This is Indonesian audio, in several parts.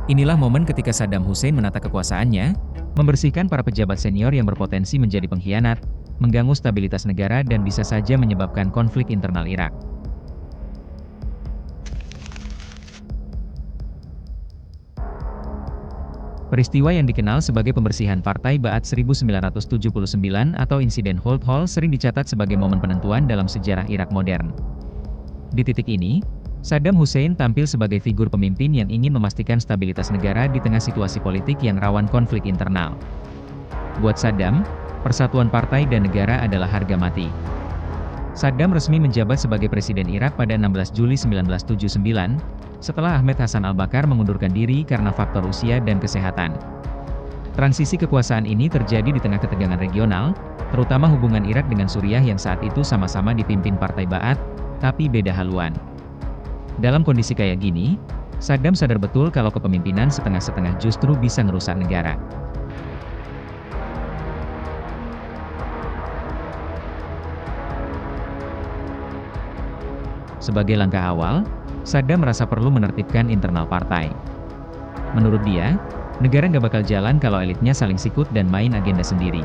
Inilah momen ketika Saddam Hussein menata kekuasaannya, membersihkan para pejabat senior yang berpotensi menjadi pengkhianat, mengganggu stabilitas negara dan bisa saja menyebabkan konflik internal Irak. Peristiwa yang dikenal sebagai pembersihan Partai Ba'ath 1979 atau insiden Holt Hall sering dicatat sebagai momen penentuan dalam sejarah Irak modern. Di titik ini, Saddam Hussein tampil sebagai figur pemimpin yang ingin memastikan stabilitas negara di tengah situasi politik yang rawan konflik internal. Buat Saddam, persatuan partai dan negara adalah harga mati. Saddam resmi menjabat sebagai Presiden Irak pada 16 Juli 1979, setelah Ahmed Hassan al-Bakar mengundurkan diri karena faktor usia dan kesehatan. Transisi kekuasaan ini terjadi di tengah ketegangan regional, terutama hubungan Irak dengan Suriah yang saat itu sama-sama dipimpin Partai Ba'ath, tapi beda haluan. Dalam kondisi kayak gini, Saddam sadar betul kalau kepemimpinan setengah-setengah justru bisa ngerusak negara. Sebagai langkah awal, Saddam merasa perlu menertibkan internal partai. Menurut dia, negara nggak bakal jalan kalau elitnya saling sikut dan main agenda sendiri.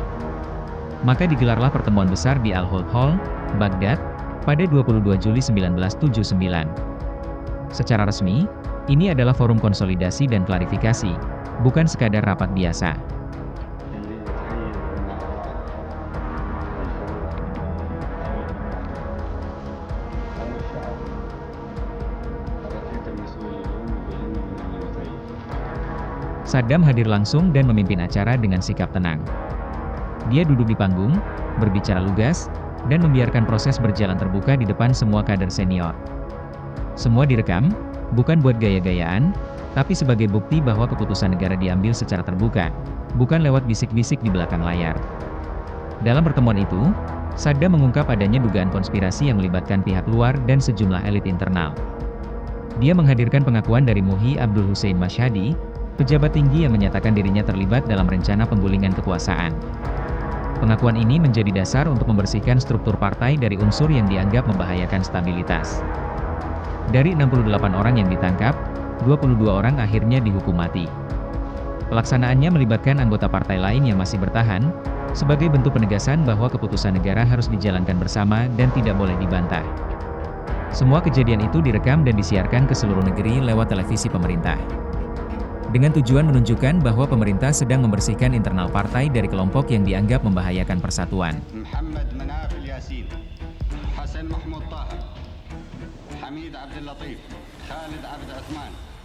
Maka digelarlah pertemuan besar di Al-Holt Hall, Baghdad, pada 22 Juli 1979. Secara resmi, ini adalah forum konsolidasi dan klarifikasi, bukan sekadar rapat biasa. Saddam hadir langsung dan memimpin acara dengan sikap tenang. Dia duduk di panggung, berbicara lugas, dan membiarkan proses berjalan terbuka di depan semua kader senior. Semua direkam, bukan buat gaya-gayaan, tapi sebagai bukti bahwa keputusan negara diambil secara terbuka, bukan lewat bisik-bisik di belakang layar. Dalam pertemuan itu, Saddam mengungkap adanya dugaan konspirasi yang melibatkan pihak luar dan sejumlah elit internal. Dia menghadirkan pengakuan dari Muhyi Abdul Hussein Mashhadi, pejabat tinggi yang menyatakan dirinya terlibat dalam rencana penggulingan kekuasaan. Pengakuan ini menjadi dasar untuk membersihkan struktur partai dari unsur yang dianggap membahayakan stabilitas. Dari 68 orang yang ditangkap, 22 orang akhirnya dihukum mati. Pelaksanaannya melibatkan anggota partai lain yang masih bertahan, sebagai bentuk penegasan bahwa keputusan negara harus dijalankan bersama dan tidak boleh dibantah. Semua kejadian itu direkam dan disiarkan ke seluruh negeri lewat televisi pemerintah. Dengan tujuan menunjukkan bahwa pemerintah sedang membersihkan internal partai dari kelompok yang dianggap membahayakan persatuan. Muhammad Manaf Yasin, Hasan Mahmud Taha, Hamid Abdul Latif, Khalid Abd Uthman.